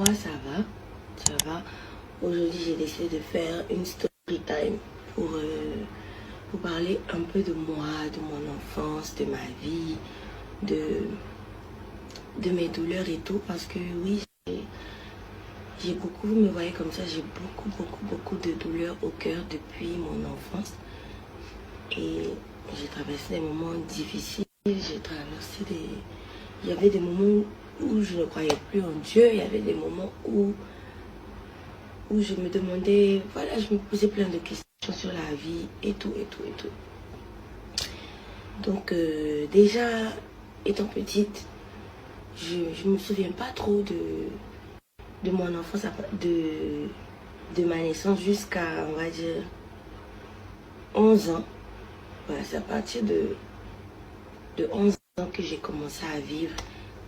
moi ça va, ça va. Aujourd'hui j'ai décidé de faire une story time pour parler un peu de moi, de mon enfance, de ma vie, de mes douleurs et tout, parce que oui, j'ai beaucoup, vous me voyez comme ça, j'ai beaucoup de douleurs au cœur depuis mon enfance. Et j'ai traversé des moments difficiles, j'ai traversé des... Il y avait des moments où je ne croyais plus en Dieu, il y avait des moments où je me demandais, voilà, je me posais plein de questions sur la vie et tout. Donc déjà, étant petite, je me souviens pas trop de mon enfance, de ma naissance jusqu'à, on va dire, 11 ans. Voilà, c'est à partir de 11 ans que j'ai commencé à vivre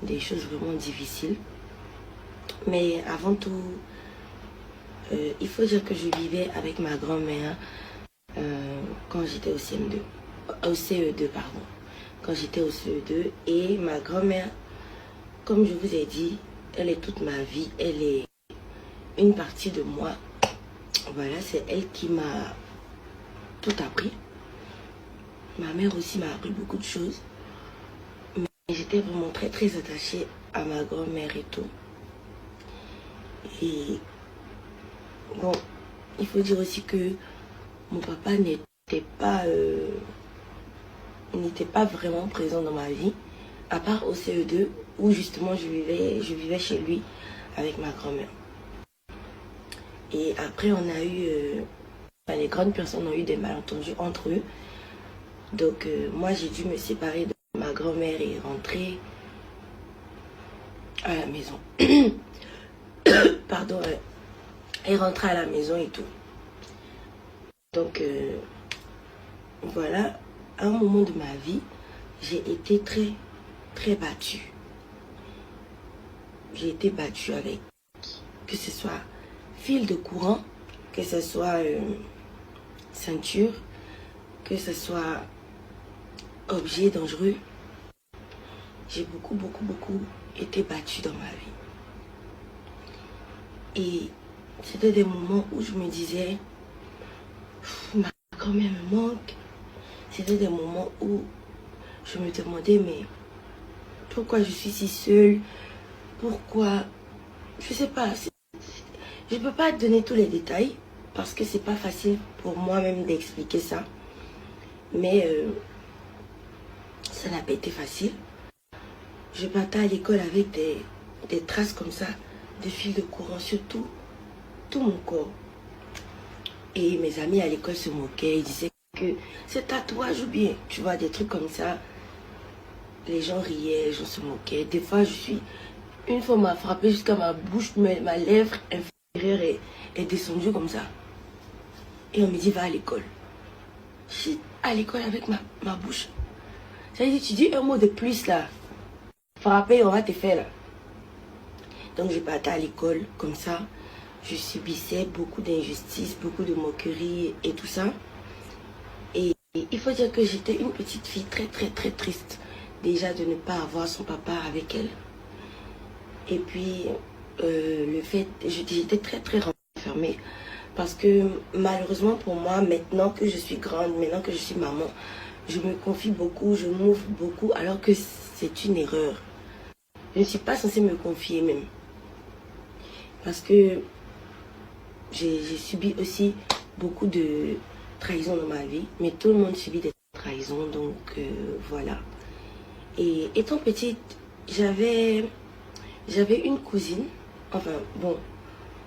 des choses vraiment difficiles. Mais avant tout, il faut dire que je vivais avec ma grand-mère quand j'étais au CM2, au CE2, pardon. Quand j'étais au CE2, et ma grand-mère, comme je vous ai dit, elle est toute ma vie, elle est une partie de moi. Voilà, c'est elle qui m'a tout appris. Ma mère aussi m'a appris beaucoup de choses. Mais j'étais vraiment très attachée à ma grand-mère et tout. Et bon, il faut dire aussi que mon papa n'était pas vraiment présent dans ma vie, à part au CE2 où justement je vivais chez lui avec ma grand-mère. Et après on a eu, les grandes personnes ont eu des malentendus entre eux. Donc moi j'ai dû me séparer de ma grand-mère et rentrer à la maison. Pardon, et rentrer à la maison et tout. Donc voilà, à un moment de ma vie, j'ai été très battue. J'ai été battue avec, que ce soit fil de courant, que ce soit ceinture, que ce soit objet dangereux. J'ai beaucoup été battue dans ma vie. Et c'était des moments où je me disais, ma grand-mère me manque. C'était des moments où je me demandais, mais pourquoi je suis si seule? Pourquoi? Je sais pas. Je peux pas donner tous les détails parce que c'est pas facile pour moi-même d'expliquer ça. Mais ça n'a pas été facile. Je partais à l'école avec des traces comme ça, de fils de courant sur tout mon corps. Et mes amis à l'école se moquaient, ils disaient que c'est tatouage ou bien, tu vois, des trucs comme ça. Les gens riaient, les gens se moquaient. Des fois, une fois, on m'a frappé jusqu'à ma bouche, ma lèvre inférieure est descendue comme ça. Et on me dit, va à l'école. Je suis à l'école avec ma bouche. Ça veut dire, tu dis un mot de plus là. Frapper, on va te faire là. Donc, je partais à l'école comme ça. Je subissais beaucoup d'injustices, beaucoup de moqueries et tout ça. Et il faut dire que j'étais une petite fille très triste. Déjà de ne pas avoir son papa avec elle. Et puis, le fait, j'étais très renfermée. Parce que malheureusement pour moi, maintenant que je suis grande, maintenant que je suis maman, je me confie beaucoup, je m'ouvre beaucoup, alors que c'est une erreur. Je ne suis pas censée me confier même. Parce que j'ai subi aussi beaucoup de trahisons dans ma vie. Mais tout le monde subit des trahisons, donc voilà. Et étant petite, j'avais une cousine. Enfin, bon,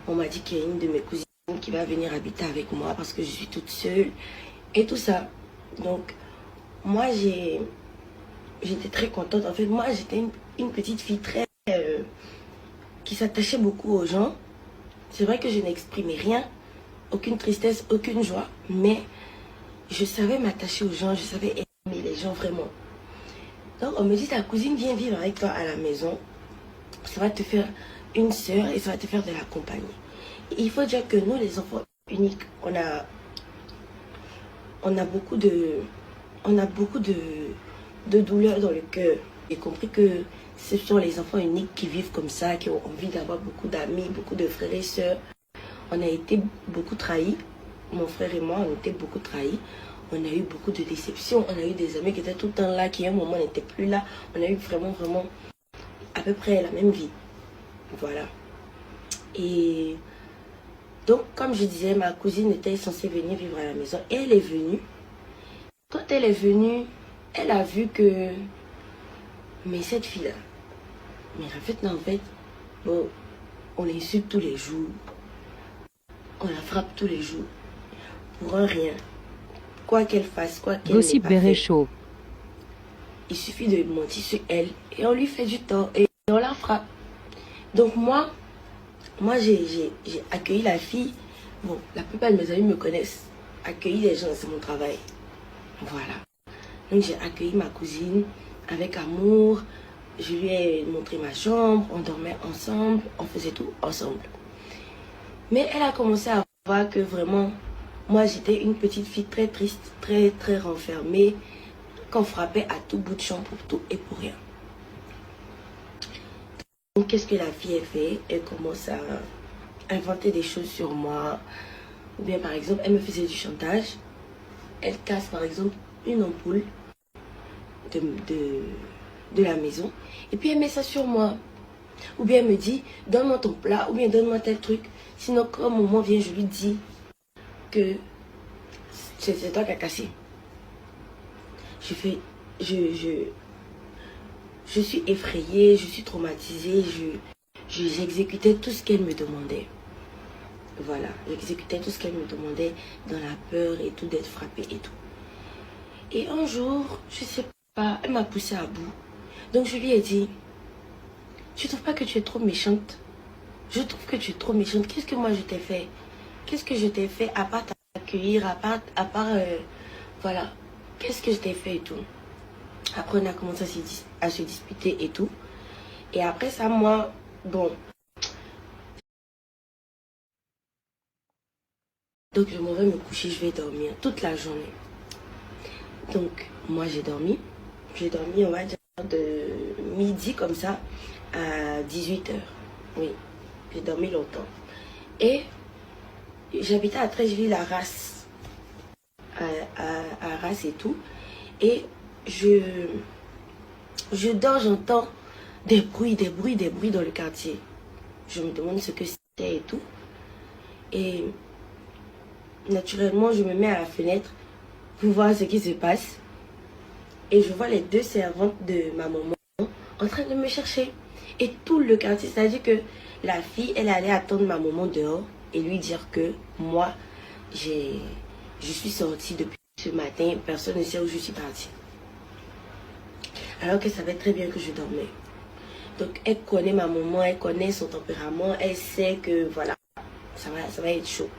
on m'a dit qu'il y a une de mes cousines qui va venir habiter avec moi parce que je suis toute seule et tout ça. Donc, moi, j'étais très contente. En fait, moi, j'étais une petite fille qui s'attachait beaucoup aux gens. C'est vrai que je n'exprimais rien, aucune tristesse, aucune joie, mais je savais m'attacher aux gens, je savais aimer les gens vraiment. Donc, on me dit, ta cousine vient vivre avec toi à la maison. Ça va te faire une sœur et ça va te faire de la compagnie. Et il faut dire que nous, les enfants uniques, on a beaucoup de douleurs dans le cœur. j'ai compris que ce sont les enfants uniques qui vivent comme ça, qui ont envie d'avoir beaucoup d'amis, beaucoup de frères et sœurs. On a été beaucoup trahis. Mon frère et moi, on était beaucoup trahis. On a eu beaucoup de déceptions. On a eu des amis qui étaient tout le temps là, qui à un moment n'étaient plus là. On a eu vraiment à peu près la même vie. Voilà. Et donc, comme je disais, ma cousine était censée venir vivre à la maison. Et elle est venue. Quand elle est venue, elle a vu que... Mais cette fille-là... Mais en fait, bon, on l'insulte tous les jours. On la frappe tous les jours. Pour un rien. Quoi qu'elle fasse, quoi qu'elle n'ait pas fait. Chaud. Il suffit de mentir sur elle et on lui fait du tort et on la frappe. Donc moi j'ai accueilli la fille. Bon, la plupart de mes amis me connaissent. Accueillir les gens, c'est mon travail. Voilà. Donc j'ai accueilli ma cousine avec amour. Je lui ai montré ma chambre, on dormait ensemble, on faisait tout ensemble. Mais elle a commencé à voir que vraiment, moi j'étais une petite fille très triste, très renfermée, qu'on frappait à tout bout de champ pour tout et pour rien. Donc qu'est-ce que la fille a fait? Elle commence à inventer des choses sur moi. Ou bien par exemple, elle me faisait du chantage. Elle casse par exemple une ampoule de la maison. Et puis elle met ça sur moi. Ou bien elle me dit, donne-moi ton plat, ou bien donne-moi tel truc. Sinon, quand un moment vient, je lui dis que c'est toi qui as cassé. Je suis effrayée, je suis traumatisée, j'exécutais tout ce qu'elle me demandait. Voilà, j'exécutais tout ce qu'elle me demandait dans la peur et tout, d'être frappée et tout. Et un jour, je sais pas, elle m'a poussée à bout. Donc je lui ai dit, tu trouves pas que tu es trop méchante? Je trouve que tu es trop méchante. Qu'est-ce que moi je t'ai fait? Qu'est-ce que je t'ai fait à part t'accueillir, voilà. Qu'est-ce que je t'ai fait et tout? Après, on a commencé à se disputer et tout. Et après ça, moi, bon. Donc, je m'en vais me coucher, je vais dormir toute la journée. Donc, moi, j'ai dormi. J'ai dormi, on va dire, de midi comme ça à 18 h. Oui, j'ai dormi longtemps. Et j'habitais à Trècheville, à Arras. À Arras et tout. Et je dors, j'entends des bruits dans le quartier. Je me demande ce que c'était et tout. Et naturellement, je me mets à la fenêtre pour voir ce qui se passe. Et je vois les deux servantes de ma maman en train de me chercher. Et tout le quartier, c'est-à-dire que la fille, elle allait attendre ma maman dehors et lui dire que moi, je suis sortie depuis ce matin. Personne ne sait où je suis partie. Alors qu'elle savait très bien que je dormais. Donc elle connaît ma maman, elle connaît son tempérament, elle sait que voilà, ça va être chaud.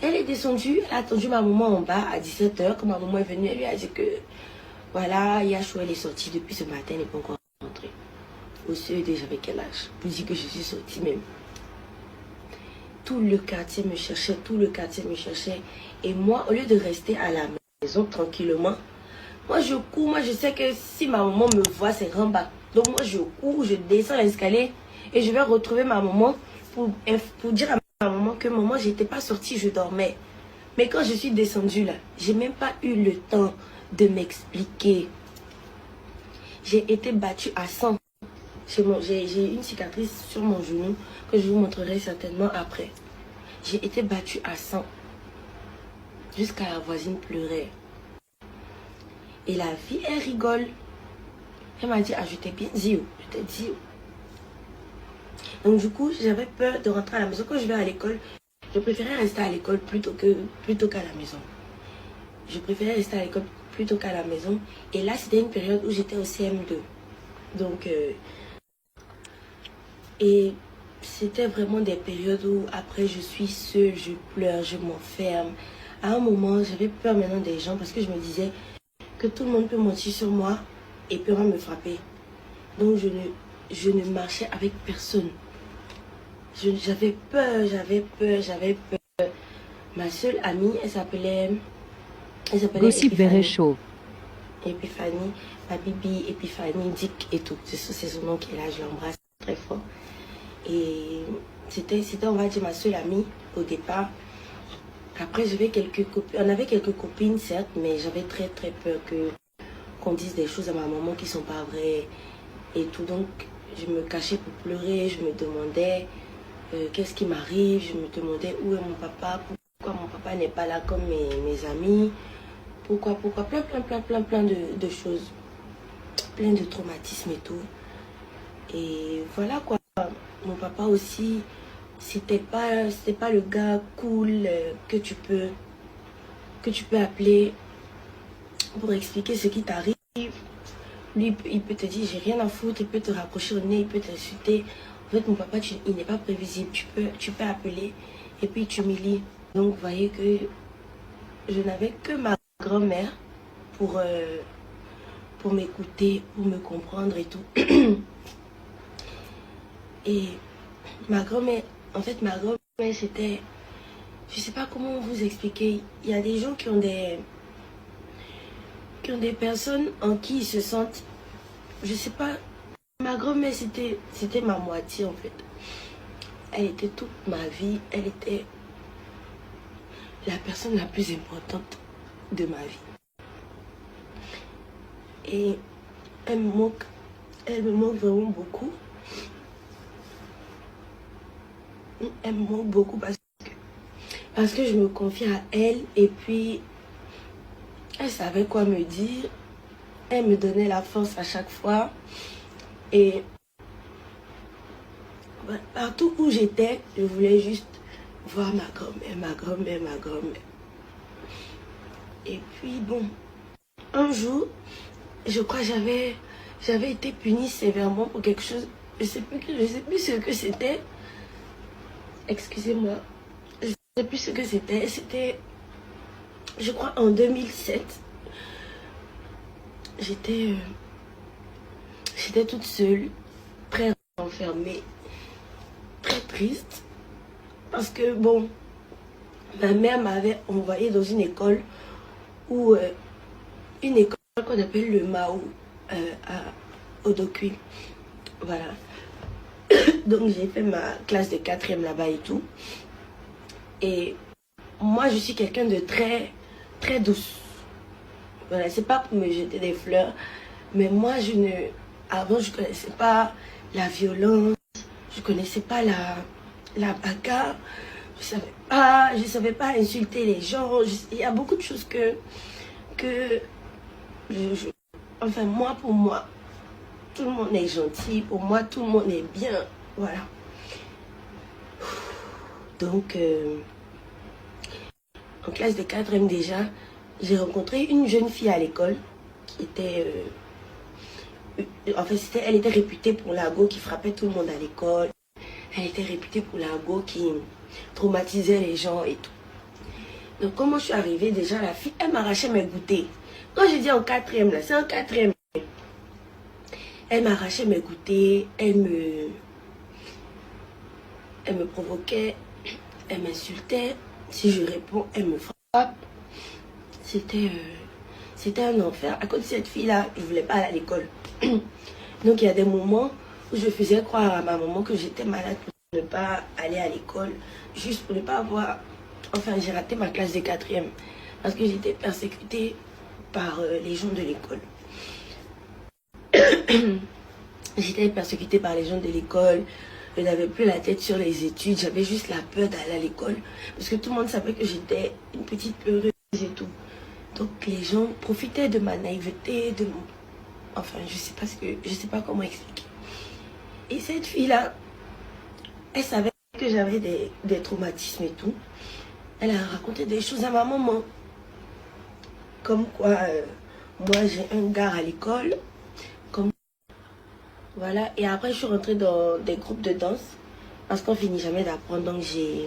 Elle est descendue, elle a attendu ma maman en bas à 17 h. Quand ma maman est venue, elle lui a dit que voilà, Yachou, elle est sortie depuis ce matin, elle n'est pas encore rentrée. Au CED, j'avais quel âge? Pour dire que je suis sortie même. Tout le quartier me cherchait, Et moi, au lieu de rester à la maison tranquillement, moi je cours, moi je sais que si ma maman me voit, c'est Ramba. Donc moi je cours, je descends l'escalier et je vais retrouver ma maman pour dire à ma maman que maman, j'étais pas sortie, je dormais. Mais quand je suis descendue là, j'ai même pas eu le temps de m'expliquer. J'ai été battue à 100. J'ai une cicatrice sur mon genou que je vous montrerai certainement après. J'ai été battue à 100. Jusqu'à la voisine pleurait. Et la fille, elle rigole. Elle m'a dit, ah, je t'ai bien dit. Je t'ai dit. Donc du coup, j'avais peur de rentrer à la maison. Quand je vais à l'école, je préférais rester à l'école plutôt qu'à la maison. Je préférais rester à l'école plutôt qu'à la maison. Et là, c'était une période où j'étais au CM2. Donc, et c'était vraiment des périodes où après, je suis seule, je pleure, je m'enferme. À un moment, j'avais peur maintenant des gens parce que je me disais que tout le monde peut mentir sur moi et peut me frapper. Donc, je ne marchais avec personne. J'avais peur. Ma seule amie, elle s'appelait Gossip Very Show. Épiphanie, ma bibi, Épiphanie, Dick et tout. C'est son nom qui est là, je l'embrasse très fort. Et c'était, on va dire, ma seule amie au départ. Après, j'avais quelques copines, on avait quelques copines, certes, mais j'avais très peur qu'on dise des choses à ma maman qui sont pas vraies et tout. Donc, je me cachais pour pleurer, je me demandais qu'est-ce qui m'arrive, je me demandais où est mon papa, pourquoi mon papa n'est pas là comme mes amis, pourquoi, plein de choses, plein de traumatismes et tout. Et voilà quoi, mon papa aussi, c'était pas le gars cool que tu peux appeler pour expliquer ce qui t'arrive. Lui, il peut te dire j'ai rien à foutre, il peut te rapprocher au nez, il peut t'insulter. En fait, mon papa, il n'est pas prévisible. Tu peux appeler et puis tu t'humilies. Donc, vous voyez que je n'avais que ma grand-mère pour m'écouter, pour me comprendre et tout. Et ma grand-mère, en fait, ma grand-mère, c'était... Je sais pas comment vous expliquer. Il y a des gens qui ont des personnes en qui ils se sentent... Je sais pas. Ma grand-mère, c'était ma moitié, en fait. Elle était toute ma vie. Elle était la personne la plus importante de ma vie. Et elle me manque vraiment beaucoup. Elle me manque beaucoup parce que je me confie à elle et puis elle savait quoi me dire. Elle me donnait la force à chaque fois. Et partout où j'étais, je voulais juste voir ma grand-mère. Et puis bon, un jour, je crois que j'avais été punie sévèrement pour quelque chose. Je sais plus ce que c'était. Excusez-moi. Je ne sais plus ce que c'était. C'était, je crois, en 2007. J'étais toute seule, très enfermée, très triste. Parce que, bon, ma mère m'avait envoyée dans une école où... une école qu'on appelle le Mao à Odokui. Voilà. Donc j'ai fait ma classe de 4e là-bas et tout. Et moi je suis quelqu'un de très douce. Voilà, c'est pas pour me jeter des fleurs, mais moi avant je connaissais pas la violence, je connaissais pas la bagarre, je savais pas insulter les gens. Il y a beaucoup de choses que enfin moi, pour moi, tout le monde est gentil, pour moi tout le monde est bien, voilà. Donc en classe de 4e déjà, j'ai rencontré une jeune fille à l'école qui était en fait elle était réputée pour la go qui frappait tout le monde à l'école. Elle était réputée pour la go qui traumatisait les gens et tout. Donc comment je suis arrivée, déjà la fille, elle m'arrachait mes goûters. Quand je dis en 4e là, c'est en 4e. Elle m'arrachait mes goûters, elle me provoquait, elle m'insultait. Si je réponds, elle me frappe. C'était un enfer. À cause de cette fille-là, je ne voulais pas aller à l'école. Donc il y a des moments où je faisais croire à ma maman que j'étais malade pour ne pas aller à l'école. Juste pour ne pas avoir... Enfin, j'ai raté ma classe de 4e. Parce que j'étais persécutée par les gens de l'école. J'étais persécutée par les gens de l'école. Je n'avais plus la tête sur les études. J'avais juste la peur d'aller à l'école. Parce que tout le monde savait que j'étais une petite pleureuse et tout. Donc les gens profitaient de ma naïveté, de mon... Enfin, je sais pas comment expliquer. Et cette fille-là, elle savait que j'avais des traumatismes et tout. Elle a raconté des choses à ma maman. Comme quoi, moi j'ai un gars à l'école. Voilà, et après je suis rentrée dans des groupes de danse. Parce qu'on finit jamais d'apprendre. Donc je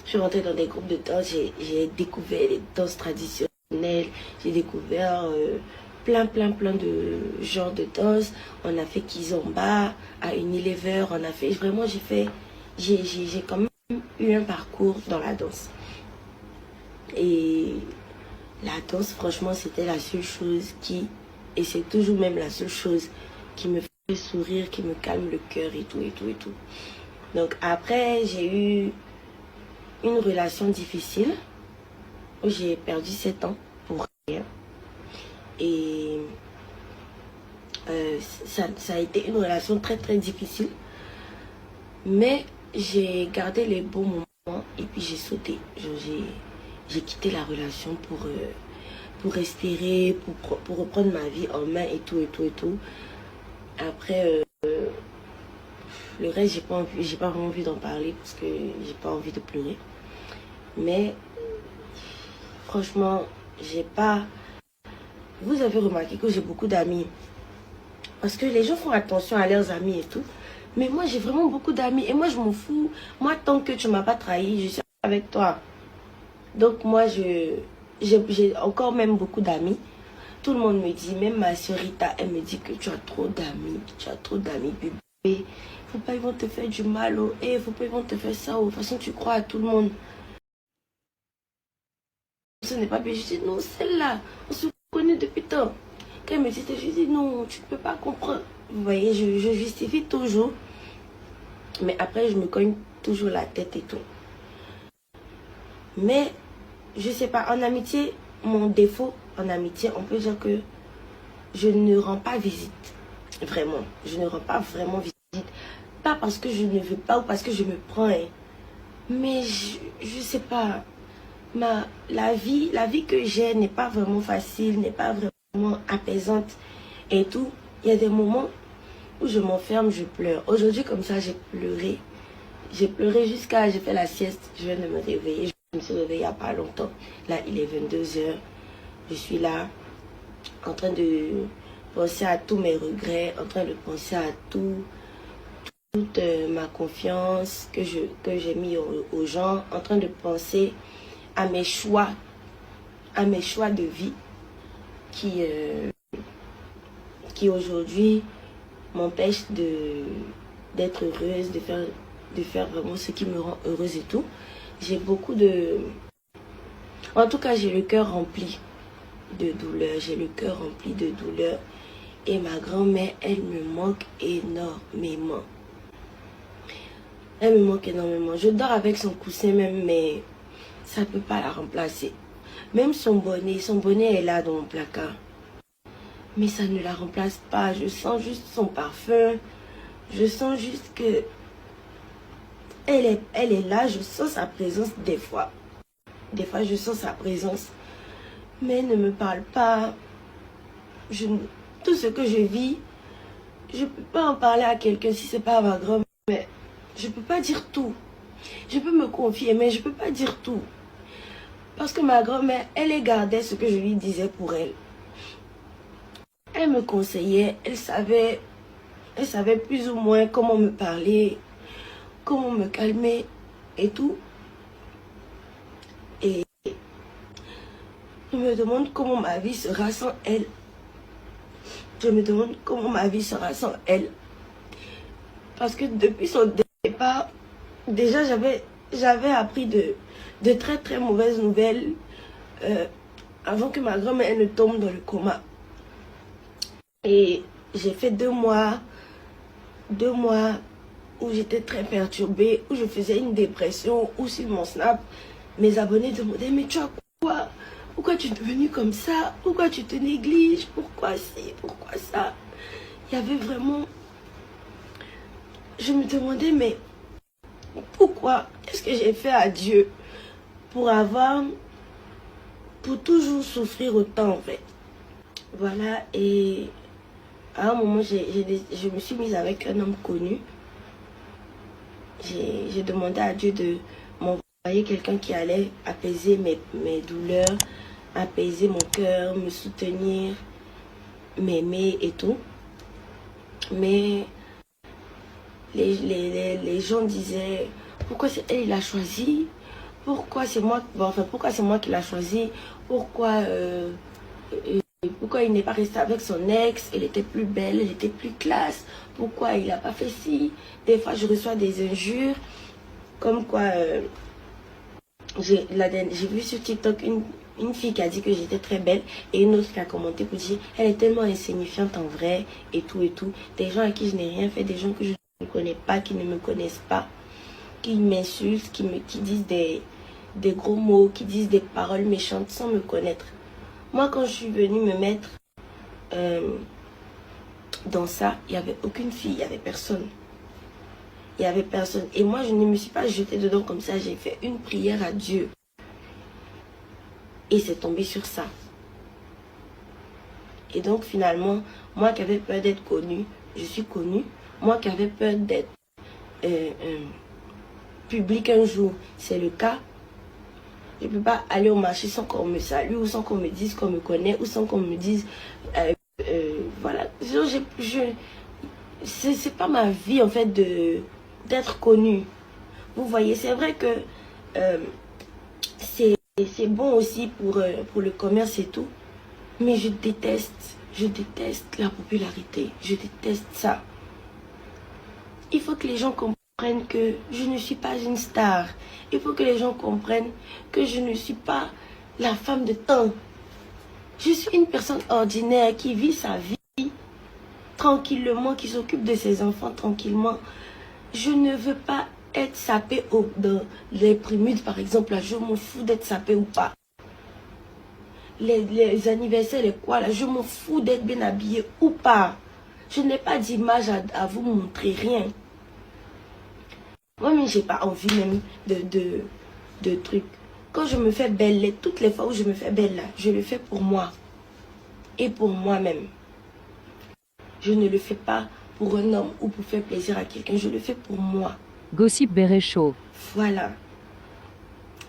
suis rentrée dans des groupes de danse. J'ai découvert les danses traditionnelles. J'ai découvert plein de genres de danse. On a fait Kizomba, à Unilever. On a fait, vraiment j'ai quand même eu un parcours dans la danse. Et la danse, franchement, c'était la seule chose qui Et c'est toujours même la seule chose qui me fait sourire, qui me calme le cœur et tout, et tout, et tout. Donc après, j'ai eu une relation difficile où j'ai perdu 7 ans pour rien. Et ça a été une relation très très difficile. Mais j'ai gardé les bons moments et puis j'ai sauté. J'ai quitté la relation pour respirer, pour reprendre ma vie en main et tout, et tout, et tout. Après, le reste, j'ai pas vraiment envie d'en parler parce que j'ai pas envie de pleurer. Mais franchement, j'ai pas... Vous avez remarqué que j'ai beaucoup d'amis. Parce que les gens font attention à leurs amis et tout. Mais moi, j'ai vraiment beaucoup d'amis. Et moi, je m'en fous. Moi, tant que tu m'as pas trahi, je suis avec toi. Donc, moi, j'ai encore même beaucoup d'amis. Tout le monde me dit, même ma soeur Rita, elle me dit que tu as trop d'amis. Tu as trop d'amis, bébé. Faut pas, ils vont te faire du mal. Oh. Eh, faut pas, ils vont te faire ça. Oh. De toute façon, tu crois à tout le monde. Ce n'est pas bien. Je dis, non, celle-là, on se connaît depuis tant. Quand elle me dit, je dis, non, tu ne peux pas comprendre. Vous voyez, je justifie toujours. Mais après, je me cogne toujours la tête et tout. Mais, je sais pas, en amitié, mon défaut en amitié, on peut dire que je ne rends pas visite. Vraiment. Je ne rends pas vraiment visite. Pas parce que je ne veux pas ou parce que je me prends. Hein. Mais, je sais pas. La vie que j'ai n'est pas vraiment facile, n'est pas vraiment apaisante et tout. Il y a des moments où je m'enferme, je pleure. Aujourd'hui, comme ça, j'ai pleuré. J'ai pleuré jusqu'à... J'ai fait la sieste. Je viens de me réveiller. Je me suis réveillée il n'y a pas longtemps. Là, il est 22h. Je suis là, en train de penser à tous mes regrets, en train de penser à toute ma confiance que j'ai mis aux gens, en train de penser à mes choix de vie qui aujourd'hui m'empêchent d'être heureuse, de faire vraiment ce qui me rend heureuse et tout. J'ai beaucoup de... En tout cas, j'ai le cœur rempli de douleur. J'ai le cœur rempli de douleur. Et ma grand-mère, elle me manque énormément. Elle me manque énormément. Je dors avec son coussin même, mais ça ne peut pas la remplacer. Même son bonnet est là dans mon placard. Mais ça ne la remplace pas. Je sens juste son parfum. Je sens juste que elle est là. Je sens sa présence des fois. Des fois, je sens sa présence. Mais elle ne me parle pas. Tout ce que je vis, je ne peux pas en parler à quelqu'un si ce n'est pas à ma grand-mère. Je ne peux pas dire tout. Je peux me confier, mais je ne peux pas dire tout. Parce que ma grand-mère, elle gardait ce que je lui disais pour elle. Elle me conseillait, elle savait plus ou moins comment me parler, comment me calmer et tout. Et je me demande comment ma vie sera sans elle. Je me demande comment ma vie sera sans elle. Parce que depuis son départ, déjà j'avais appris de très très mauvaises nouvelles avant que ma grand-mère ne tombe dans le coma. Et j'ai fait 2 mois où j'étais très perturbée, où je faisais une dépression, où sur mon Snap, mes abonnés demandaient, mais tu as quoi? Pourquoi tu es devenue comme ça? Pourquoi tu te négliges? Pourquoi ci? Pourquoi ça? Il y avait vraiment... Je me demandais, mais pourquoi? Qu'est-ce que j'ai fait à Dieu pour toujours souffrir autant en fait? Voilà, et à un moment, je me suis mise avec un homme connu. J'ai demandé à Dieu de m'envoyer quelqu'un qui allait apaiser mes douleurs, apaiser mon cœur, me soutenir, m'aimer et tout. Mais les gens disaient, pourquoi c'est elle qui l'a choisi? Pourquoi c'est moi, pourquoi c'est moi qui l'a choisi? Pourquoi il n'est pas resté avec son ex? Elle était plus belle, elle était plus classe. Pourquoi il n'a pas fait ci? Des fois, je reçois des injures. Comme quoi, j'ai vu sur TikTok une fille qui a dit que j'étais très belle et une autre qui a commenté pour dire elle est tellement insignifiante en vrai et tout et tout. Des gens à qui je n'ai rien fait, des gens que je ne connais pas, qui ne me connaissent pas, qui m'insultent, qui disent des gros mots, qui disent des paroles méchantes sans me connaître. Moi, quand je suis venue me mettre dans ça, il n'y avait aucune fille, il n'y avait personne. Il n'y avait personne. Et moi, je ne me suis pas jetée dedans comme ça. J'ai fait une prière à Dieu. Et c'est tombé sur ça. Et donc, finalement, moi qui avais peur d'être connue, je suis connue. Moi qui avais peur d'être publique un jour, c'est le cas. Je ne peux pas aller au marché sans qu'on me salue, ou sans qu'on me dise qu'on me connaît, ou sans qu'on me dise... voilà. C'est pas ma vie, en fait, d'être connue. Vous voyez, c'est vrai que c'est bon aussi pour le commerce et tout. Mais je déteste la popularité. Je déteste ça. Il faut que les gens comprennent que je ne suis pas une star. Il faut que les gens comprennent que je ne suis pas la femme de temps. Je suis une personne ordinaire qui vit sa vie tranquillement, qui s'occupe de ses enfants tranquillement. Je ne veux pas être sapée dans les prémudes, par exemple. Là, je m'en fous d'être sapée ou pas. Les anniversaires, les quoi, là, je m'en fous d'être bien habillée ou pas. Je n'ai pas d'image à vous montrer, rien. Moi, mais j'ai pas envie même de trucs. Quand je me fais belle, toutes les fois où je me fais belle, là, je le fais pour moi. Et pour moi-même. Je ne le fais pas pour un homme ou pour faire plaisir à quelqu'un. Je le fais pour moi. Gossip Beret Show. Voilà.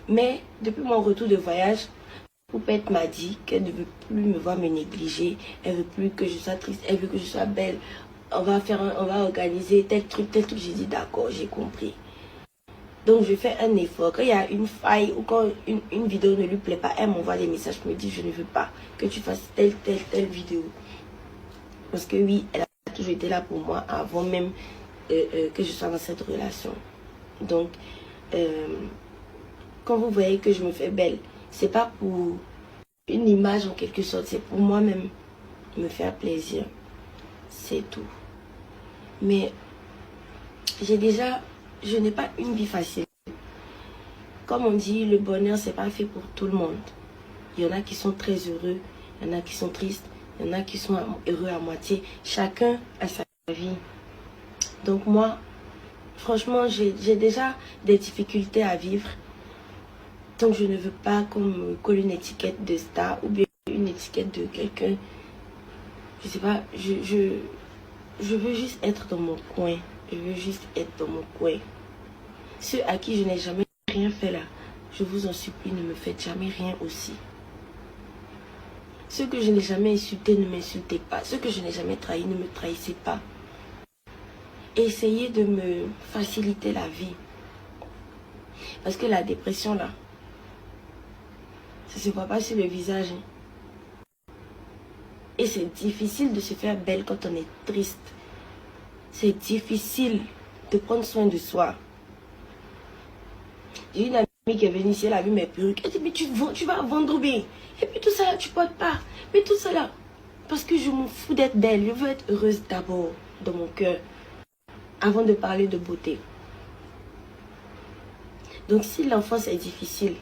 Mais, depuis mon retour de voyage, Poupette m'a dit qu'elle ne veut plus me voir me négliger. Elle veut plus que je sois triste. Elle veut que je sois belle. On va organiser tel truc. J'ai dit d'accord, j'ai compris. Donc je fais un effort. Quand il y a une faille ou quand une vidéo ne lui plaît pas, elle m'envoie des messages pour me dire je ne veux pas que tu fasses telle vidéo. Parce que oui, elle a toujours été là pour moi avant même que je sois dans cette relation. Donc, quand vous voyez que je me fais belle, c'est pas pour une image en quelque sorte, c'est pour moi-même me faire plaisir. C'est tout. Mais je n'ai pas une vie facile. Comme on dit, le bonheur, c'est pas fait pour tout le monde. Il y en a qui sont très heureux, il y en a qui sont tristes, il y en a qui sont heureux à moitié. Chacun a sa vie. Donc moi, franchement, j'ai déjà des difficultés à vivre. Donc je ne veux pas qu'on me colle une étiquette de star ou bien une étiquette de quelqu'un. Je sais pas, je veux juste être dans mon coin. Je veux juste être dans mon coin. Ceux à qui je n'ai jamais rien fait là, je vous en supplie, ne me faites jamais rien aussi. Ceux que je n'ai jamais insultés, ne m'insultez pas. Ceux que je n'ai jamais trahis, ne me trahissez pas. Essayez de me faciliter la vie. Parce que la dépression là, ça ne se voit pas sur le visage. Et c'est difficile de se faire belle quand on est triste. C'est difficile de prendre soin de soi. J'ai une amie qui est venue ici, elle a vu mes perruques. Elle dit, mais tu vas vendre bien. Et puis tout ça là, tu portes pas. Mais tout ça là, parce que je m'en fous d'être belle. Je veux être heureuse d'abord dans mon cœur. Avant de parler de beauté. Donc si l'enfance est difficile,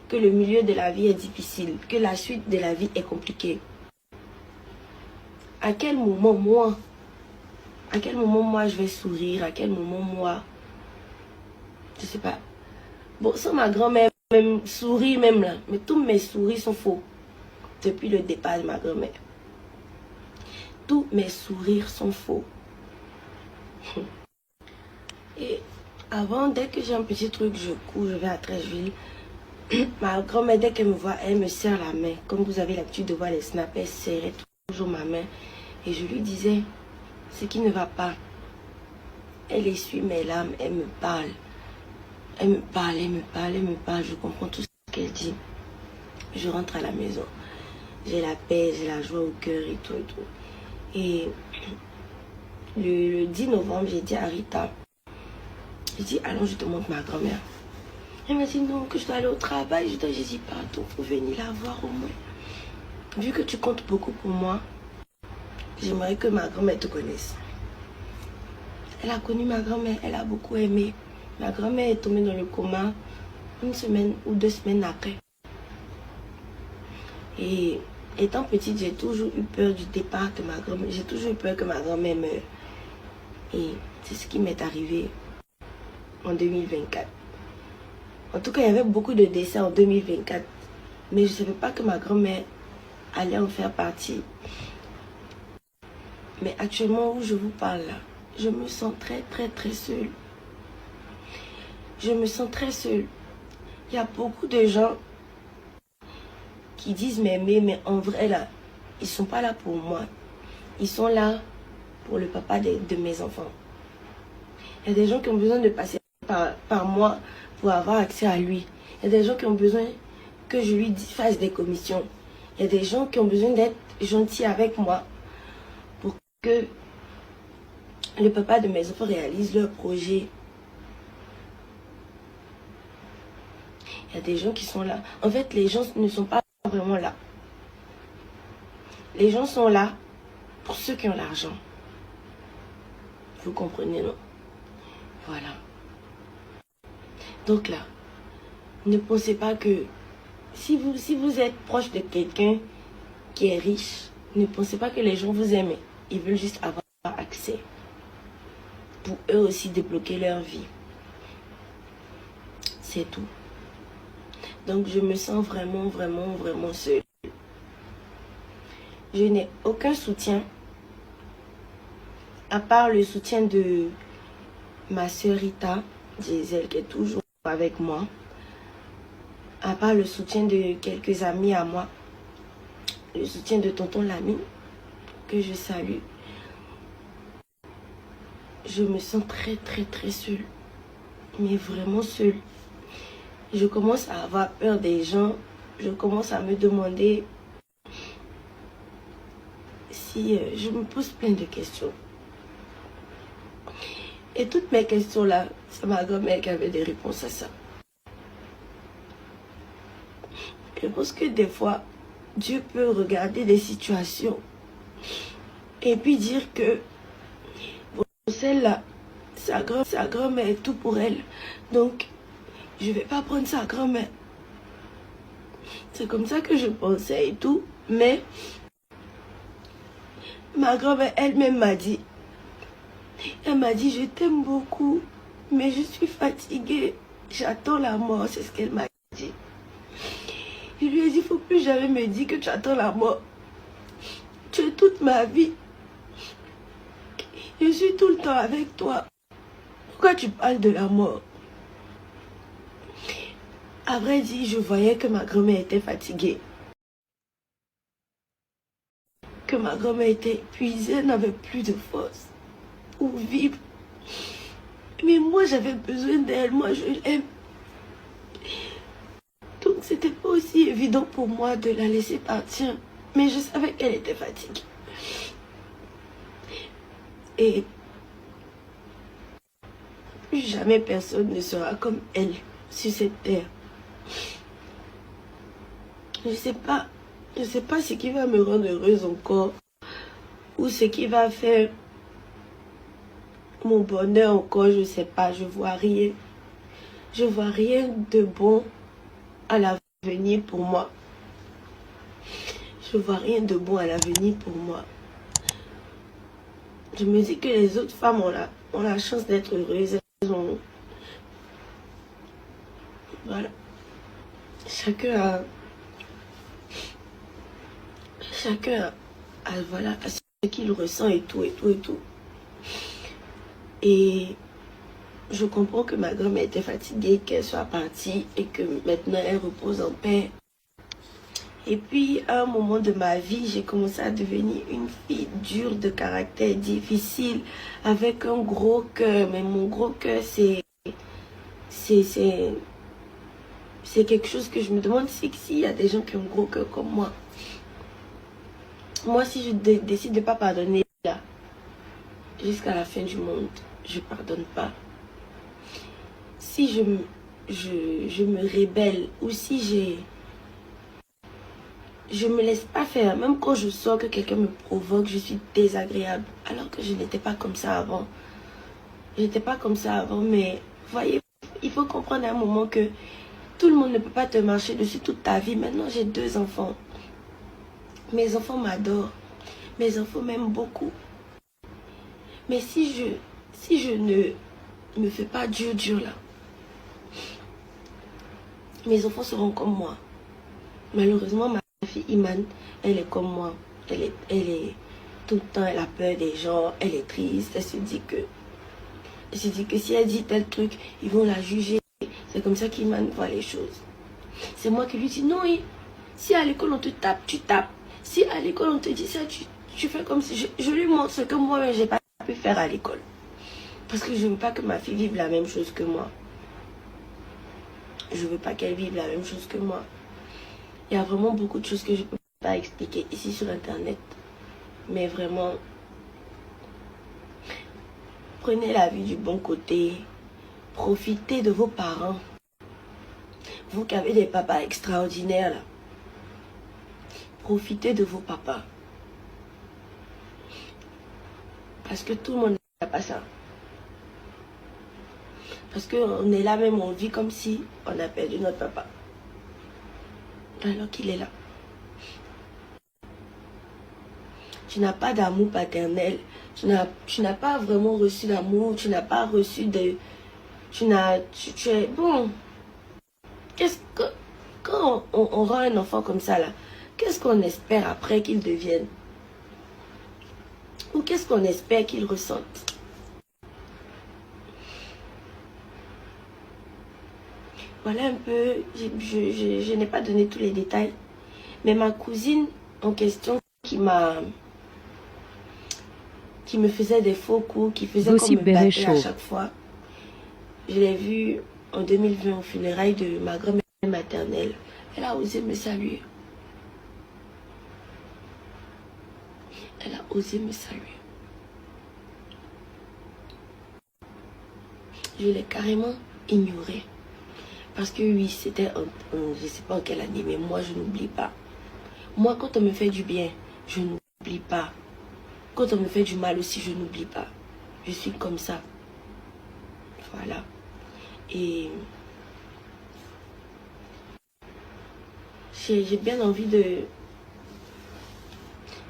que le milieu de la vie est difficile, que la suite de la vie est compliquée, à quel moment moi je vais sourire, à quel moment moi, je sais pas. Bon, ça ma grand-mère même sourit même là, mais tous mes souris sont faux. Depuis le départ de ma grand-mère. Tous mes sourires sont faux. Et avant, dès que j'ai un petit truc, je cours, je vais à Trècheville. Ma grand-mère, dès qu'elle me voit, elle me serre la main. Comme vous avez l'habitude de voir les snaps, elle serrait toujours ma main. Et je lui disais ce qui ne va pas. Elle essuie mes larmes, elle me parle. Elle me parle, elle me parle, elle me parle. Je comprends tout ce qu'elle dit. Je rentre à la maison. J'ai la paix, j'ai la joie au cœur et tout et tout. Et le 10 novembre, j'ai dit à Rita, j'ai dit, allons, je te montre ma grand-mère. Elle m'a dit non, que je dois aller au travail. J'ai dit pardon, faut venir la voir au moins. Vu que tu comptes beaucoup pour moi, j'aimerais que ma grand-mère te connaisse. Elle a connu ma grand-mère, elle a beaucoup aimé. Ma grand-mère est tombée dans le coma 1 semaine ou 2 semaines après. Et étant petite, j'ai toujours eu peur du départ de ma grand-mère. J'ai toujours eu peur que ma grand-mère meure. Et c'est ce qui m'est arrivé en 2024. En tout cas, il y avait beaucoup de décès en 2024. Mais je ne savais pas que ma grand-mère allait en faire partie. Mais actuellement où je vous parle là, je me sens très seule. Je me sens très seule. Il y a beaucoup de gens qui disent m'aimer, mais en vrai là, ils ne sont pas là pour moi. Ils sont là pour le papa de mes enfants. Il y a des gens qui ont besoin de passer par moi pour avoir accès à lui. Il y a des gens qui ont besoin que je lui fasse des commissions. Il y a des gens qui ont besoin d'être gentils avec moi pour que le papa de mes enfants réalise leur projet. Il y a des gens qui sont là. En fait, les gens ne sont pas vraiment là. Les gens sont là pour ceux qui ont l'argent. Vous comprenez, non? Voilà. Donc là, ne pensez pas que si vous êtes proche de quelqu'un qui est riche, ne pensez pas que les gens vous aiment. Ils veulent juste avoir accès pour eux aussi débloquer leur vie. C'est tout. Donc je me sens vraiment seule. Je n'ai aucun soutien à part le soutien de ma soeur Rita Diesel qui est toujours avec moi. À part le soutien de quelques amis à moi. Le soutien de tonton Lamy que je salue. Je me sens très seule. Mais vraiment seule. Je commence à avoir peur des gens. Je commence à me demander si je me pose plein de questions. Et toutes mes questions là, c'est ma grand-mère qui avait des réponses à ça. Je pense que des fois, Dieu peut regarder des situations et puis dire que celle-là, sa grand-mère est tout pour elle. Donc, je ne vais pas prendre sa grand-mère. C'est comme ça que je pensais et tout. Mais, ma grand-mère elle-même m'a dit, elle m'a dit, je t'aime beaucoup, mais je suis fatiguée. J'attends la mort, c'est ce qu'elle m'a dit. Je lui ai dit, il ne faut plus jamais me dire que tu attends la mort. Tu es toute ma vie. Je suis tout le temps avec toi. Pourquoi tu parles de la mort? À vrai dire, je voyais que ma grand-mère était fatiguée. Que ma grand-mère était épuisée, elle n'avait plus de force pour vivre. Mais moi, j'avais besoin d'elle. Moi, je l'aime. Donc, c'était pas aussi évident pour moi de la laisser partir. Mais je savais qu'elle était fatiguée. Et plus jamais personne ne sera comme elle sur cette terre. Je sais pas ce qui va me rendre heureuse encore. Ou ce qui va faire mon bonheur encore, je sais pas. Je vois rien. Je vois rien de bon à l'avenir pour moi. Je vois rien de bon à l'avenir pour moi. Je me dis que les autres femmes ont la chance d'être heureuses. Elles ont... Voilà. Chacun a voilà, à ce qu'il ressent et tout. Et je comprends que ma grand-mère était fatiguée, qu'elle soit partie et que maintenant elle repose en paix. Et puis, à un moment de ma vie, j'ai commencé à devenir une fille dure de caractère, difficile, avec un gros cœur. Mais mon gros cœur, c'est quelque chose que je me demande s'il y a des gens qui ont un gros cœur comme moi. Moi, si je décide de ne pas pardonner là, jusqu'à la fin du monde, je ne pardonne pas. Si je me rébelle ou si je me laisse pas faire. Même quand je sens que quelqu'un me provoque, je suis désagréable. Alors que je n'étais pas comme ça avant. Je n'étais pas comme ça avant, mais voyez, il faut comprendre à un moment que tout le monde ne peut pas te marcher dessus toute ta vie. Maintenant, j'ai 2 enfants. Mes enfants m'adorent. Mes enfants m'aiment beaucoup. Mais si je ne me fais pas dur là, mes enfants seront comme moi. Malheureusement, ma fille Iman, elle est comme moi. Elle est tout le temps, elle a peur des gens, elle est triste. Elle se dit que si elle dit tel truc, ils vont la juger. C'est comme ça qu'Iman voit les choses. C'est moi qui lui dis non, si à l'école on te tape, tu tapes. Si à l'école on te dit ça, tu fais comme si je lui montre ce que moi-même j'ai pas pu faire à l'école. Parce que je veux pas que ma fille vive la même chose que moi. Je veux pas qu'elle vive la même chose que moi. Il y a vraiment beaucoup de choses que je peux pas expliquer ici sur internet. Mais vraiment, prenez la vie du bon côté. Profitez de vos parents. Vous qui avez des papas extraordinaires là. Profitez de vos papas. Parce que tout le monde n'a pas ça. Parce qu'on est là même, on vit comme si on a perdu notre papa. Alors qu'il est là. Tu n'as pas d'amour paternel. Tu n'as pas vraiment reçu d'amour. Tu n'as pas reçu de... Tu es... Bon. Qu'est-ce que... Quand on rend un enfant comme ça là, qu'est-ce qu'on espère après qu'il devienne? Ou qu'est-ce qu'on espère qu'il ressente? Voilà un peu, je n'ai pas donné tous les détails, mais ma cousine en question qui me faisait des faux coups, qui faisait comme me battre à chaque fois, je l'ai vue en 2020 au funérailles de ma grand-mère maternelle. Elle a osé me saluer. Elle a osé me saluer. Je l'ai carrément ignorée. Parce que oui, c'était, je ne sais pas en quelle année, mais moi, je n'oublie pas. Moi, quand on me fait du bien, je n'oublie pas. Quand on me fait du mal aussi, je n'oublie pas. Je suis comme ça. Voilà. Et j'ai bien envie de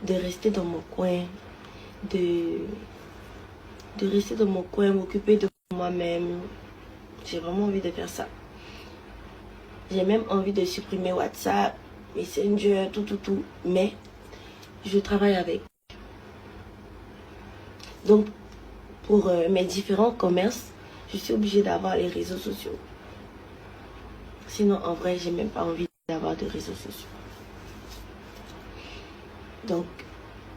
rester dans mon coin, de rester dans mon coin, m'occuper de moi-même. J'ai vraiment envie de faire ça. J'ai même envie de supprimer WhatsApp, Messenger, tout. Mais je travaille avec. Donc, pour mes différents commerces, je suis obligée d'avoir les réseaux sociaux. Sinon, en vrai, j'ai même pas envie d'avoir de réseaux sociaux. Donc,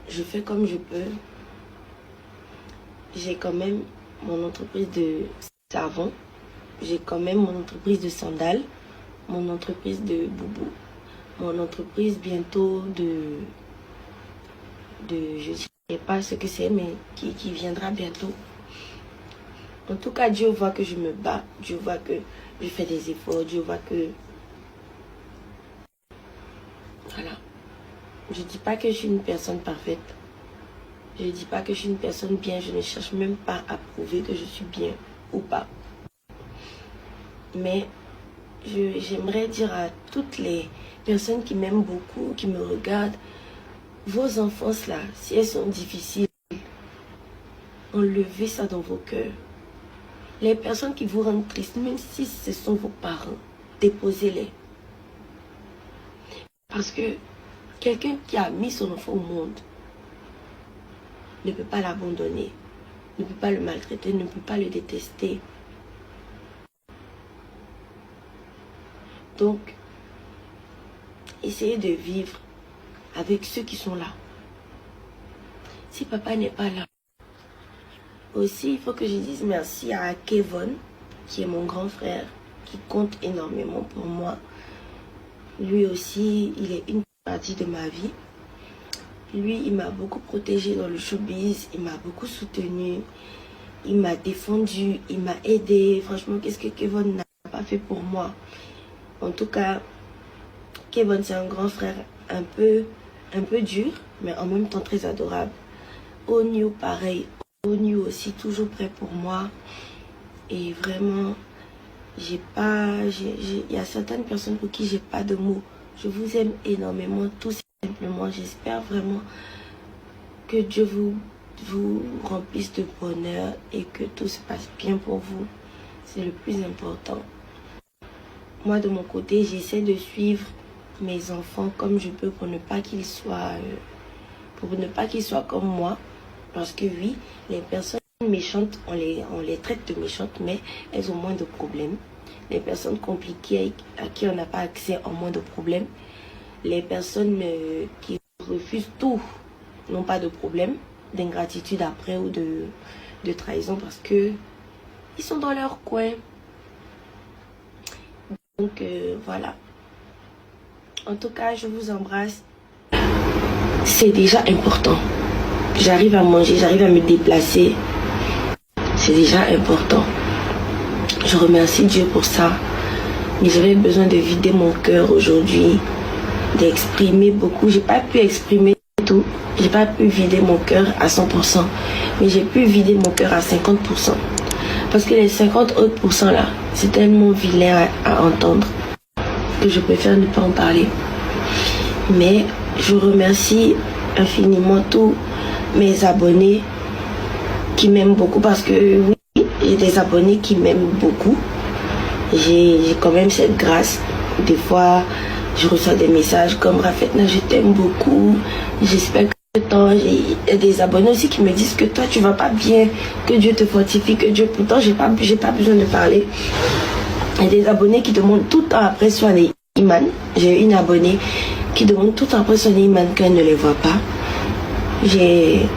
je fais comme je peux. J'ai quand même mon entreprise de savon. J'ai quand même mon entreprise de sandales. Mon entreprise de boubou. Mon entreprise bientôt de je ne sais pas ce que c'est, mais qui viendra bientôt. En tout cas, Dieu voit que je me bats. Dieu voit que je fais des efforts. Dieu voit que... Voilà. Je ne dis pas que je suis une personne parfaite. Je ne dis pas que je suis une personne bien. Je ne cherche même pas à prouver que je suis bien ou pas. Mais j'aimerais dire à toutes les personnes qui m'aiment beaucoup, qui me regardent, vos enfances là, si elles sont difficiles, enlevez ça dans vos cœurs. Les personnes qui vous rendent triste, même si ce sont vos parents, déposez-les. Parce que quelqu'un qui a mis son enfant au monde ne peut pas l'abandonner, ne peut pas le maltraiter, ne peut pas le détester. Donc, essayez de vivre avec ceux qui sont là. Si papa n'est pas là, aussi, il faut que je dise merci à Kevin, qui est mon grand frère, qui compte énormément pour moi. Lui aussi, il est une partie de ma vie. Lui, il m'a beaucoup protégé dans le showbiz, il m'a beaucoup soutenu, il m'a défendu, il m'a aidé. Franchement, qu'est-ce que Kevin n'a pas pas fait pour moi. En tout cas, Kevin, c'est un grand frère un peu dur, mais en même temps très adorable. Onyu, pareil. Onyu aussi, toujours prêt pour moi. Et vraiment, il y a certaines personnes pour qui j'ai pas de mots. Je vous aime énormément, tout simplement. J'espère vraiment que Dieu vous remplisse de bonheur et que tout se passe bien pour vous. C'est le plus important. Moi, de mon côté, j'essaie de suivre mes enfants comme je peux pour ne pas qu'ils soient comme moi. Parce que oui, les personnes méchantes, on les traite de méchantes, mais elles ont moins de problèmes. Les personnes compliquées à qui on n'a pas accès ont moins de problèmes. Les personnes qui refusent tout n'ont pas de problème d'ingratitude après ou de trahison parce que ils sont dans leur coin. Donc voilà. En tout cas, je vous embrasse. C'est déjà important. J'arrive à manger, j'arrive à me déplacer. C'est déjà important. Je remercie Dieu pour ça. Mais j'avais besoin de vider mon cœur aujourd'hui, d'exprimer beaucoup. J'ai pas pu exprimer tout. J'ai pas pu vider mon cœur à 100%. Mais j'ai pu vider mon cœur à 50%. Parce que les 50 autres pourcents là, c'est tellement vilain à entendre que je préfère ne pas en parler. Mais je remercie infiniment tous mes abonnés qui m'aiment beaucoup parce que oui, j'ai des abonnés qui m'aiment beaucoup. J'ai quand même cette grâce. Des fois, je reçois des messages comme Rafetna, je t'aime beaucoup. J'espère que toi, il y a des abonnés aussi qui me disent que toi, tu vas pas bien, que Dieu te fortifie, que Dieu. Pourtant, j'ai pas besoin de parler. Il y a des abonnés qui demandent tout le temps après soit les imams. J'ai une abonnée qui demande tout le temps après soit les imams qu'elle ne les voit pas. Il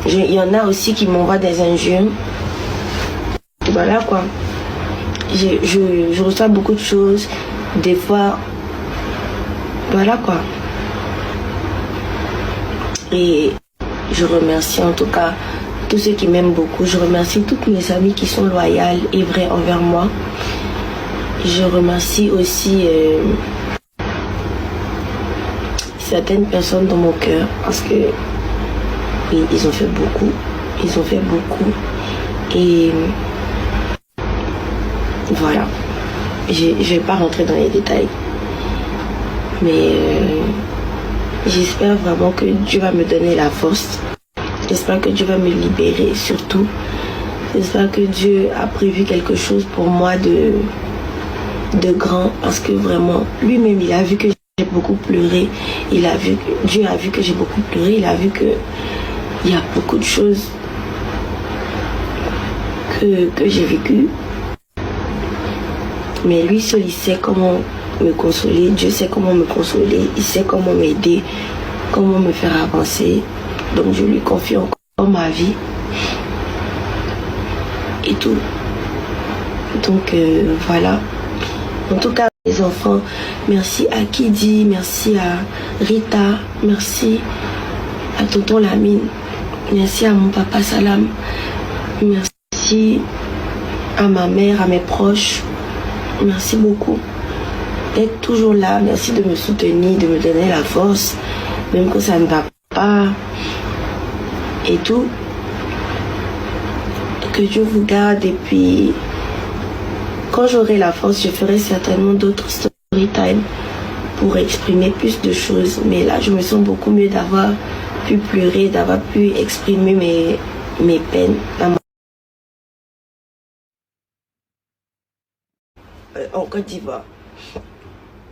y en a aussi qui m'envoient des injures. Voilà quoi. Je reçois beaucoup de choses. Des fois, voilà quoi. Et je remercie en tout cas tous ceux qui m'aiment beaucoup. Je remercie toutes mes amies qui sont loyales et vraies envers moi. Je remercie aussi certaines personnes dans mon cœur parce que ils ont fait beaucoup. Ils ont fait beaucoup. Et voilà. Je ne vais pas rentrer dans les détails. Mais j'espère vraiment que Dieu va me donner la force. J'espère que Dieu va me libérer surtout. J'espère que Dieu a prévu quelque chose pour moi de grand. Parce que vraiment, lui-même, il a vu que j'ai beaucoup pleuré. Dieu a vu que j'ai beaucoup pleuré. Il a vu que il y a beaucoup de choses que j'ai vécues. Mais lui seul, il sait comment me consoler. Dieu sait comment me consoler. Il sait comment m'aider, comment me faire avancer. Donc je lui confie encore ma vie et tout. Donc voilà. En tout cas, les enfants, merci à Kidi, merci à Rita, merci à tonton Lamine, merci à mon papa Salam, merci à ma mère, à mes proches. Merci beaucoup d'être toujours là. Merci de me soutenir, de me donner la force, même que ça ne va pas et tout. Que Dieu vous garde et puis quand j'aurai la force, je ferai certainement d'autres story time pour exprimer plus de choses. Mais là, je me sens beaucoup mieux d'avoir pu pleurer, d'avoir pu exprimer mes peines en Côte d'Ivoire.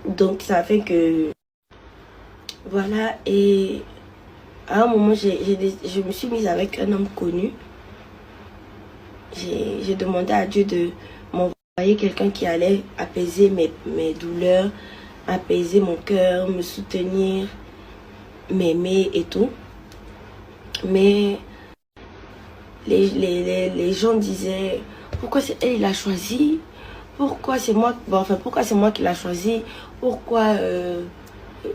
Donc ça fait que voilà. Et à un moment je me suis mise avec un homme connu. J'ai demandé à Dieu de m'envoyer quelqu'un qui allait apaiser mes douleurs, apaiser mon cœur, me soutenir, m'aimer et tout. Mais les gens disaient pourquoi c'est elle qui l'a choisi, pourquoi c'est moi, pourquoi c'est moi qui l'a choisi, pourquoi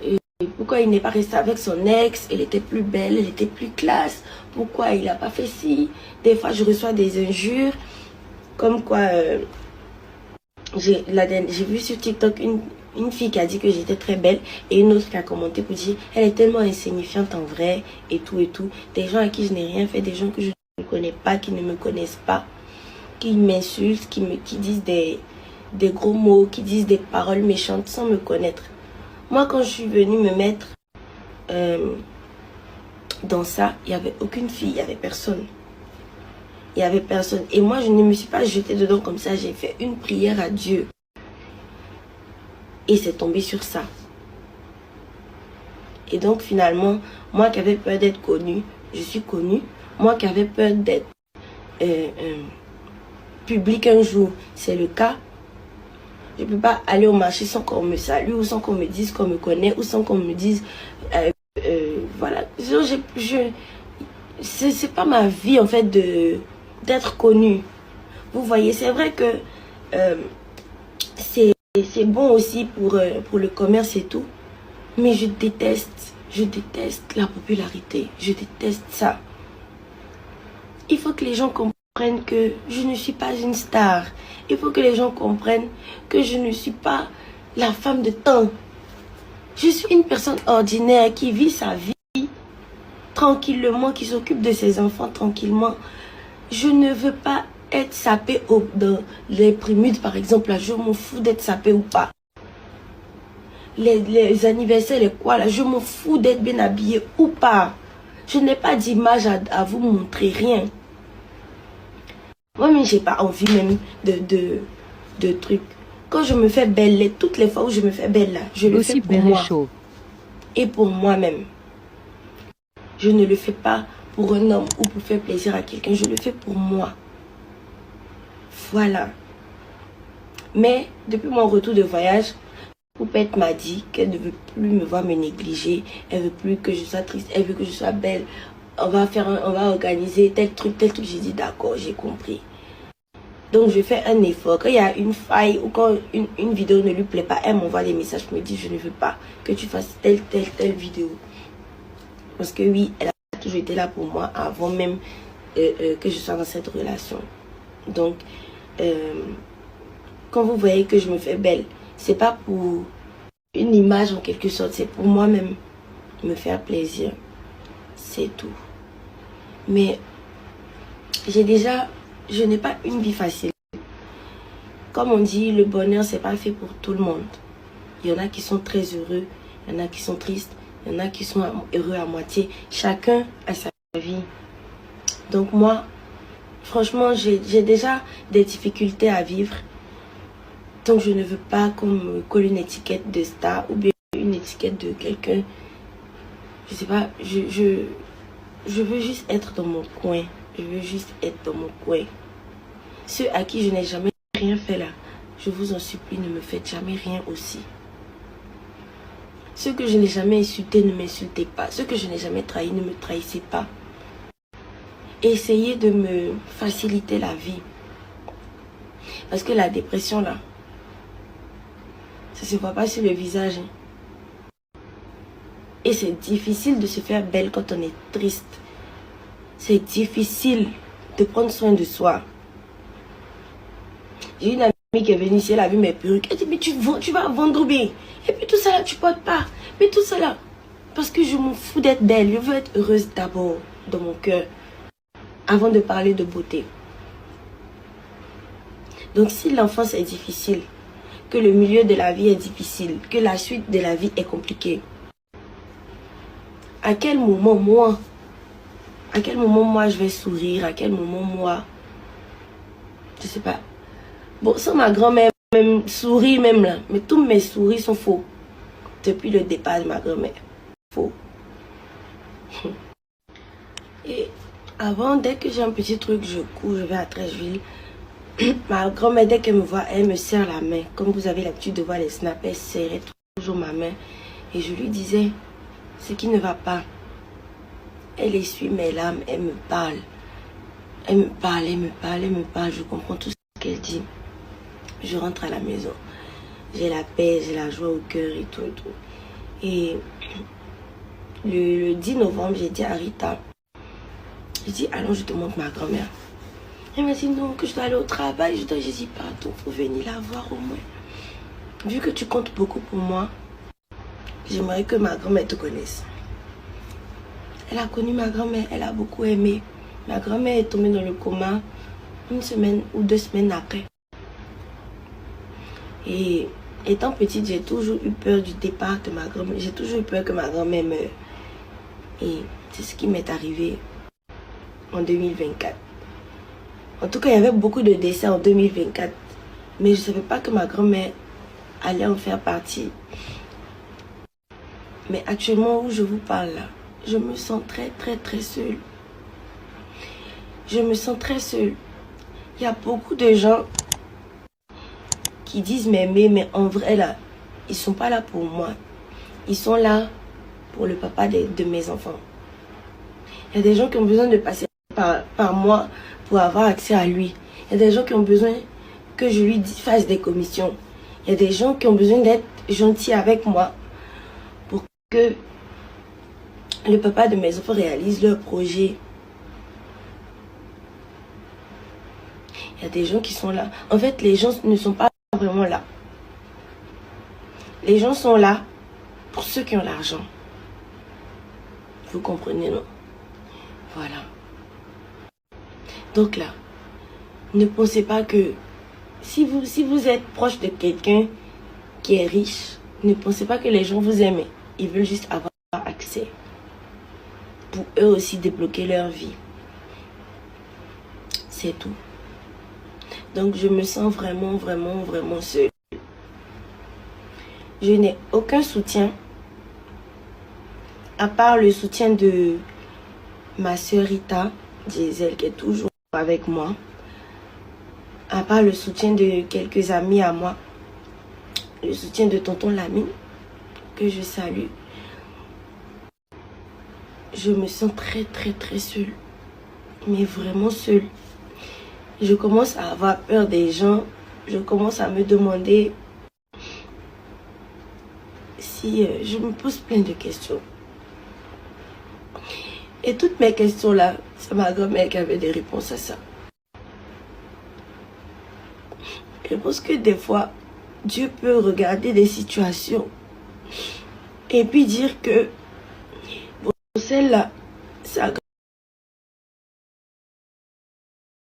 il n'est pas resté avec son ex, elle était plus belle, elle était plus classe, pourquoi il n'a pas fait ci. Des fois je reçois des injures comme quoi J'ai vu sur TikTok une fille qui a dit que j'étais très belle et une autre qui a commenté pour dire elle est tellement insignifiante en vrai et tout et tout. Des gens à qui je n'ai rien fait, des gens que je ne connais pas, qui ne me connaissent pas, qui m'insultent, qui disent des gros mots, qui disent des paroles méchantes sans me connaître. Moi, quand je suis venue me mettre dans ça, il n'y avait aucune fille, il n'y avait personne. Il n'y avait personne. Et moi, je ne me suis pas jetée dedans comme ça. J'ai fait une prière à Dieu. Et c'est tombé sur ça. Et donc, finalement, moi qui avais peur d'être connue, je suis connue. Moi qui avais peur d'être publique un jour, c'est le cas. Je ne peux pas aller au marché sans qu'on me salue, ou sans qu'on me dise qu'on me connaît, ou sans qu'on me dise... voilà. C'est pas ma vie, en fait, d'être connue. Vous voyez, c'est vrai que c'est bon aussi pour le commerce et tout. Mais je déteste la popularité. Je déteste ça. Il faut que les gens comprennent que je ne suis pas une star. Il faut que les gens comprennent que je ne suis pas la femme de temps. Je suis une personne ordinaire qui vit sa vie tranquillement, qui s'occupe de ses enfants tranquillement. Je ne veux pas être sapée dans les primudes, par exemple. Là, je m'en fous d'être sapée ou pas. Les anniversaires, les quoi, là, je m'en fous d'être bien habillée ou pas. Je n'ai pas d'image à vous montrer, rien. Moi-même, j'ai pas envie même de trucs. Quand je me fais belle, toutes les fois où je me fais belle, là, je le fais pour moi. Et pour moi-même. Je ne le fais pas pour un homme ou pour faire plaisir à quelqu'un. Je le fais pour moi. Voilà. Mais, depuis mon retour de voyage, Poupette m'a dit qu'elle ne veut plus me voir me négliger. Elle veut plus que je sois triste. Elle veut que je sois belle. On va organiser tel truc. J'ai dit d'accord, j'ai compris. Donc je fais un effort. Quand il y a une faille ou quand une vidéo ne lui plaît pas, elle m'envoie des messages pour me dire je ne veux pas que tu fasses telle vidéo. Parce que oui, elle a toujours été là pour moi avant même que je sois dans cette relation. Donc, quand vous voyez que je me fais belle, c'est pas pour une image en quelque sorte, c'est pour moi-même me faire plaisir. C'est tout. Mais je n'ai pas une vie facile. Comme on dit, le bonheur, c'est pas fait pour tout le monde. Il y en a qui sont très heureux, il y en a qui sont tristes, il y en a qui sont heureux à moitié. Chacun a sa vie. Donc moi, franchement, j'ai déjà des difficultés à vivre. Donc je ne veux pas qu'on me colle une étiquette de star ou bien une étiquette de quelqu'un. Je sais pas, je veux juste être dans mon coin. Je veux juste être dans mon coin. Ceux à qui je n'ai jamais rien fait là, je vous en supplie, ne me faites jamais rien aussi. Ceux que je n'ai jamais insultés, ne m'insultez pas. Ceux que je n'ai jamais trahis, ne me trahissez pas. Essayez de me faciliter la vie. Parce que la dépression là, ça ne se voit pas sur le visage. Et c'est difficile de se faire belle quand on est triste. C'est difficile de prendre soin de soi. J'ai une amie qui est venue ici, elle a vu mes perruques. Elle dit, mais tu vas vendre bien. Et puis tout ça là, tu portes pas. Mais tout ça là, parce que je m'en fous d'être belle. Je veux être heureuse d'abord dans mon cœur. Avant de parler de beauté. Donc si l'enfance est difficile, que le milieu de la vie est difficile, que la suite de la vie est compliquée, à quel moment moi je vais sourire, à quel moment moi, je sais pas. Bon, ça ma grand-mère même sourit même là, mais tous mes souris sont faux. Depuis le départ de ma grand-mère. Faux. Et avant, dès que j'ai un petit truc, je cours, je vais à Trècheville. Ma grand-mère, dès qu'elle me voit, elle me serre la main. Comme vous avez l'habitude de voir les snaps, elle serrait toujours ma main. Et je lui disais ce qui ne va pas. Elle essuie mes larmes, elle me parle. Elle me parle, elle me parle, elle me parle. Je comprends tout ce qu'elle dit. Je rentre à la maison. J'ai la paix, j'ai la joie au cœur et tout et tout. Et le 10 novembre, j'ai dit à Rita, j'ai dit, allons, je te montre ma grand-mère. Elle m'a dit non, que je dois aller au travail. J'ai dit pardon, faut venir la voir au moins. Vu que tu comptes beaucoup pour moi, j'aimerais que ma grand-mère te connaisse. Elle a connu ma grand-mère, elle a beaucoup aimé. Ma grand-mère est tombée dans le coma 1 semaine ou 2 semaines après. Et étant petite, j'ai toujours eu peur du départ de ma grand-mère. J'ai toujours eu peur que ma grand-mère meure. Et c'est ce qui m'est arrivé en 2024. En tout cas, il y avait beaucoup de décès en 2024. Mais je ne savais pas que ma grand-mère allait en faire partie. Mais actuellement où je vous parle là, je me sens très seule. Je me sens très seule. Il y a beaucoup de gens qui disent m'aimer, mais en vrai là, ils ne sont pas là pour moi. Ils sont là pour le papa de mes enfants. Il y a des gens qui ont besoin de passer par moi pour avoir accès à lui. Il y a des gens qui ont besoin que je lui fasse des commissions. Il y a des gens qui ont besoin d'être gentils avec moi pour que le papa de mes enfants réalise leur projet. Il y a des gens qui sont là. En fait, les gens ne sont pas vraiment là. Les gens sont là pour ceux qui ont l'argent. Vous comprenez, non? Voilà. Donc là, ne pensez pas que si vous êtes proche de quelqu'un qui est riche, ne pensez pas que les gens vous aiment. Ils veulent juste avoir accès pour eux aussi débloquer leur vie. C'est tout. Donc je me sens vraiment seule. Je n'ai aucun soutien à part le soutien de ma soeur Rita Diesel qui est toujours avec moi. À part le soutien de quelques amis à moi. Le soutien de tonton Lamine que je salue. Je me sens très seule. Mais vraiment seule. Je commence à avoir peur des gens. Je commence à me demander si je me pose plein de questions. Et toutes mes questions là, c'est ma grand-mère qui avait des réponses à ça. Je pense que des fois, Dieu peut regarder des situations et puis dire que bon, celle-là, sa